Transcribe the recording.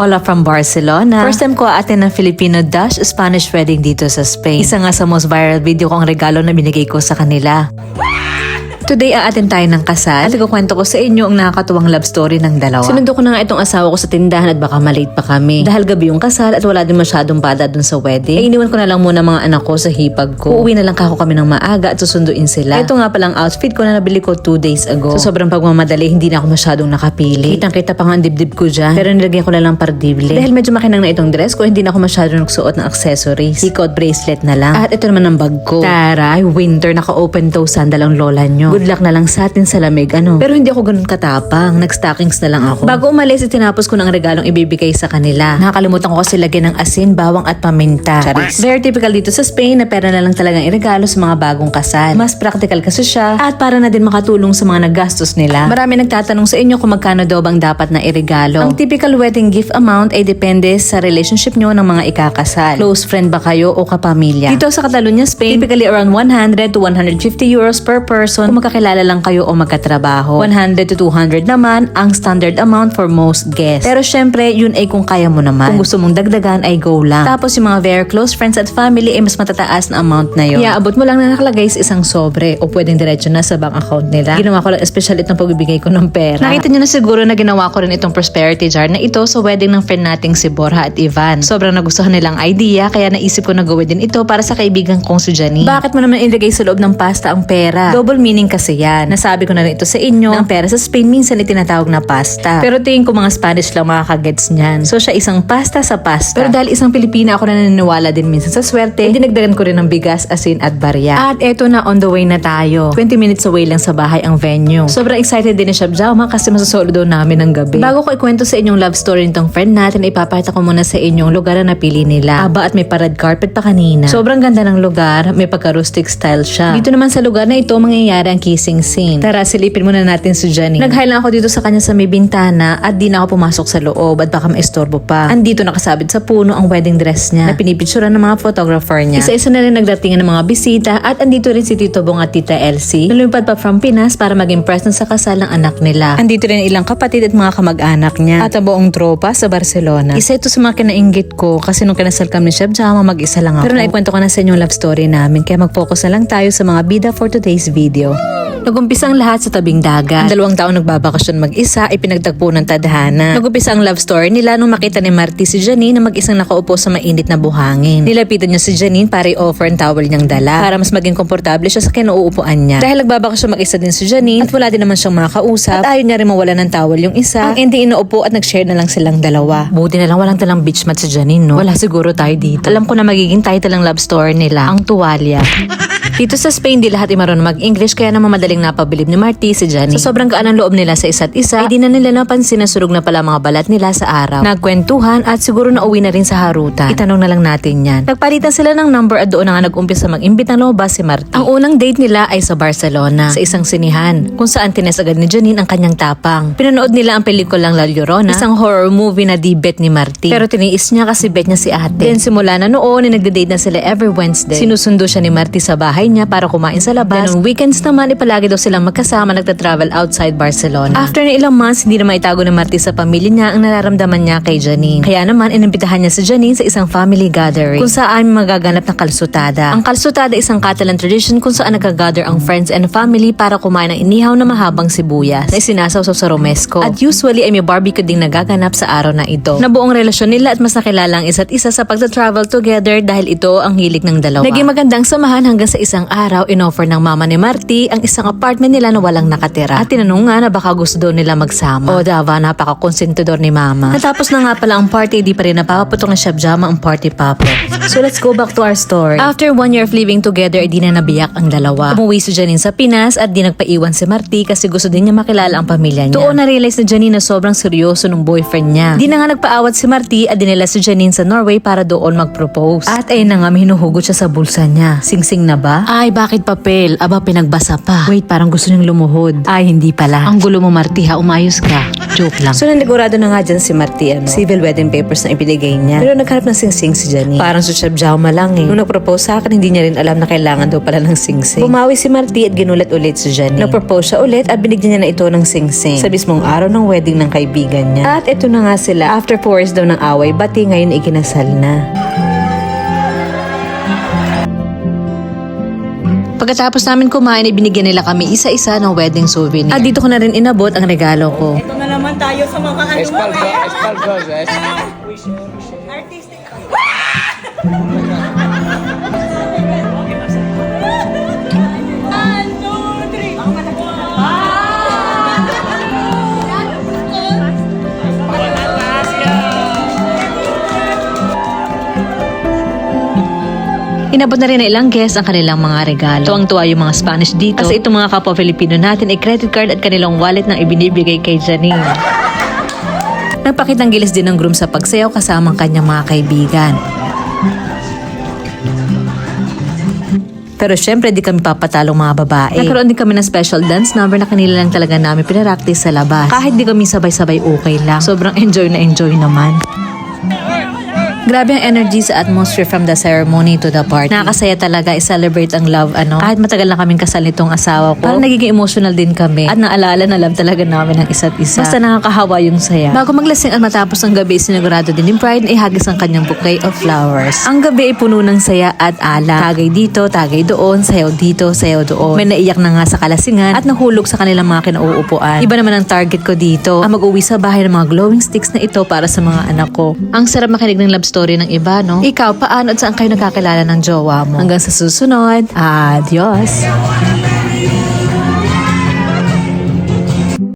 Ola from Barcelona. First time ko aattend ng Filipino-Spanish wedding dito sa Spain. Isa nga sa most viral video ko ang regalo na binigay ko sa kanila. Today, aatin tayo ng kasal at ikukwento ko sa inyo ang nakakatuwang love story ng dalawa. Sinundo ko na nga itong asawa ko sa tindahan at baka malate pa kami. Dahil gabi yung kasal at wala din masyadong bata dun sa wedding, ay iniwan ko na lang muna mga anak ko sa hipag ko. Uuwi na lang kako kami ng maaga at susunduin sila. Ito nga palang outfit ko na nabili ko 2 days ago. So sobrang pagmamadali, hindi na ako masyadong nakapili. Kitang-kita pa nga ang dibdib ko dyan, pero nilagyan ko na lang pardible. Dahil medyo makinang na itong dress ko, hindi na ako masyadong nagsuot ng accessories. Ikot bracelet na lang. At ito naman ang bag ko. Taray, winter, naka-open toe sandal ang lola nyo. Good luck na lang sa atin sa lamig, ano. Pero hindi ako ganun katapang. Nag-stockings na lang ako. Bago umalis, itinapos ko ng regalong ibibigay sa kanila. Nakakalimutan ko kasi lagyan ng asin, bawang at paminta. Charis. Very typical dito sa Spain na pera na lang talagang iregalo sa mga bagong kasal. Mas practical kasi siya at para na din makatulong sa mga naggastos nila. Marami nagtatanong sa inyo kung magkano daw bang dapat na iregalo. Ang typical wedding gift amount ay depende sa relationship nyo ng mga ikakasal. Close friend ba kayo o kapamilya? Dito sa Catalonia, Spain, typically around 100 to 150 euros per person kung magkakilala lang kayo o magkatrabaho. 100 to 200 naman ang standard amount for most guests. Pero syempre, yun ay kung kaya mo naman. Kung gusto mong dagdagan ay go lang. Tapos yung mga very close friends at family ay mas matataas na amount na yun. Iaabot mo lang na nakalagay sa isang sobre o pwedeng diretso na sa bank account nila. Ginawa ko lang special itong pagbibigay ko ng pera. Nakita nyo na siguro na ginawa ko rin itong prosperity jar na ito sa wedding ng friend nating si Borja at Ivan. Sobrang nagustuhan nilang idea kaya naisip ko na gawin din ito para sa kaibigan kong si Janine. Bakit mo naman ilagay sa loob ng pasta ang pera? Double meaning kasi yan. Nasabi ko na rin ito sa inyo na ang pera sa Spain minsan ay tinatawag na pasta. Pero tingin ko mga Spanish lang makakagets niyan. So siya isang pasta sa pasta. Pero dahil isang Pilipina ako na naniniwala din minsan sa swerte, dinagdagan ko rin ng bigas, asin at barya. At eto na, on the way na tayo. 20 minutes away lang sa bahay ang venue. Sobrang excited din ni Shabjama kasi masasolo daw namin ng gabi. Bago ko ikwento sa inyong love story nitong friend natin, ipapakita ko muna sa inyong lugar na napili nila. Aba at may parade carpet pa kanina. Sobrang ganda ng lugar, may pagka-rustic style siya. Dito naman sa lugar na ito, mangyayari ang kissing scene. Tara, silipin muna natin si Janine. Nag-hi lang ako dito sa kanya sa may bintana at di na ako pumasok sa loob at baka maistorbo pa. Andito nakasabit sa puno ang wedding dress niya na pinipicturan ng mga photographer niya. Isa-isa na rin nagdatingan ng mga bisita at andito rin si Tito Bong at Tita Elsie. Nalumipad pa from Pinas para maging present sa kasal ng anak nila. Andito rin ilang kapatid at mga kamag-anak niya at ang buong tropa sa Barcelona. Isa ito sa mga kinainggit ko kasi nung kinasal kami ni Shabjama, mag-isa lang ako. Pero naikwento ko na sa inyong love story namin kaya mag-focus na lang tayo sa mga bida for today's video. Nagumpisa ang lahat sa tabing dagat. Ang 2 taon nagbabakasyon mag-isa ay pinagtagpo ng tadhana. Nagumpisa ang love story nila nung makita ni Marty si Janine na mag-isang nakaupo sa mainit na buhangin. Nilapitan niya si Janine para i-offer ang towel niyang dala para mas maging komportable siya sa kinuupuan niya. Dahil nagbabakasyon mag-isa din si Janine at wala din naman siyang makakausap at ayaw niya rin mawala ng towel yung isa. Ang ending inuupo at nag-share na lang silang dalawa. Buti na lang walang talang beach mat si Janine, no? Wala siguro tayo dito. Alam ko na magiging title ng love story nila, ang tuwalya. Dito sa Spain, di lahat ay marunong mag-English kaya naman madaling napabilib ni Marty si Janine. Sa sobrang gaan ng loob nila sa isa't isa, ay di na nila napansin na surog na pala mga balat nila sa araw. Nagkwentuhan at siguro nauwi na rin sa harutan. Itanong na lang natin yan. Nagpalitan sila ng number at doon na nga nag-umpisa mag-imbit ng lumabas si Marty. Ang unang date nila ay sa Barcelona, sa isang sinihan, kung saan tines agad ni Janine ang kanyang tapang. Pinanood nila ang pelikulang La Llorona, isang horror movie na di bet ni Marty. Pero tiniis niya kasi bet niya si ate. Then simula na noon, nagde-date na sila every Wednesday. Sinusundo siya ni Marty sa bahay niya para kumain sa labas. Then on weekends naman, ipalagi daw silang magkasama nagta-travel outside Barcelona. After na ilang months, hindi na maitago ni Marty sa pamilya niya ang nararamdaman niya kay Janine. Kaya naman, inimbitahan niya si Janine sa isang family gathering kung saan magaganap ng kalsutada. Ang kalsutada isang Catalan tradition kung saan nagka-gather ang friends and family para kumain ng inihaw na mahabang sibuyas na isinasawsaw sa romesco. At usually ay may barbecue ding nagaganap sa araw na ito. Nabuong relasyon nila at mas nakilala ang isa't isa sa pagta-travel together dahil ito ang hilig ng dalawa. Naging magandang samahan hanggang sa isang araw, inoffer ng mama ni Marty ang isang apartment nila na walang nakatira. At tinanong nga na baka gusto daw nila magsama. O dava, napaka-konsentidor ni mama. Natapos na nga pala ang party, di pa rin napapaputong na Shabjama ang party papo. So let's go back to our story. After 1 year of living together, di na nabiyak ang dalawa. Umuwi si Janine sa Pinas at di nagpaiwan si Marty kasi gusto din niya makilala ang pamilya niya. Doon na-realize ni Janine na sobrang seryoso ng boyfriend niya. Di na nga nagpaawat si Marty at dinala si Janine sa Norway para doon mag-propose. At ayun na nga, may hinuhugot siya sa bulsa niya. Sing-sing na ba? ba? Ay, bakit papel? Aba, pinagbasa pa. Wait, parang gusto niyang lumuhod. Ay, hindi pala. Ang gulo mo, Marty, ha? Umayos ka. Joke lang. So, nanigurado na nga dyan si Marty, civil wedding papers na ibinigay niya. Pero nagharap ng singsing si Janine. Parang susyabjawma lang eh. Nung nag-propose sa akin, hindi niya rin alam na kailangan daw pala ng singsing. Bumawi si Marty at ginulat ulit si Janine. Nag-propose siya ulit at binigyan niya na ito ng singsing sa mismong araw ng wedding ng kaibigan niya. At ito na nga sila. After 4 years daw ng away, bati ngayon ikinasal na. Pagkatapos namin kumain, ibinigyan nila kami isa-isa ng wedding souvenir. At dito ko na rin inabot ang regalo ko. Ito na naman tayo sa mga ano. Espalgos. Artistic. Inabot na rin na ilang guests ang kanilang mga regalo. Tuwang-tuwa yung mga Spanish dito kasi itong mga kapwa Filipino natin ay credit card at kanilang wallet na ibinibigay kay Janine. Nagpakitang gilis din ng groom sa pagsayaw kasama ang kanyang mga kaibigan. Pero syempre di kami papatalong mga babae. Nagkaroon din kami ng special dance number na kanila lang talaga namin pinapractice sa labas. Kahit di kami sabay-sabay okay lang. Sobrang enjoy na enjoy naman. Grabe ang energy sa atmosphere from the ceremony to the party. Nakakasaya talaga i-celebrate ang love, Kahit matagal na kaming kasal nitong asawa ko. Parang nagiging emotional din kami. At naalala na love talaga namin ang isa't isa. Basta nakakahawa yung saya. Bago maglasing at matapos ang gabi, sinigurado din ni Bride na ihagis ang kanyang bouquet of flowers. Ang gabi ay puno ng saya at ala. Tagay dito, tagay doon, sayaw dito, sayaw doon. May naiyak na nga sa kalasingan at nahulog sa kanilang mga kinauupuan. Iba naman ang target ko dito. Ang mag-uwi sa bahay ng mga glowing sticks na ito para sa mga anak ko. Ang sarap makinig ng love story ng iba, no? Ikaw, paano at saan kayo nakakilala ng jowa mo? Hanggang sa susunod, adios!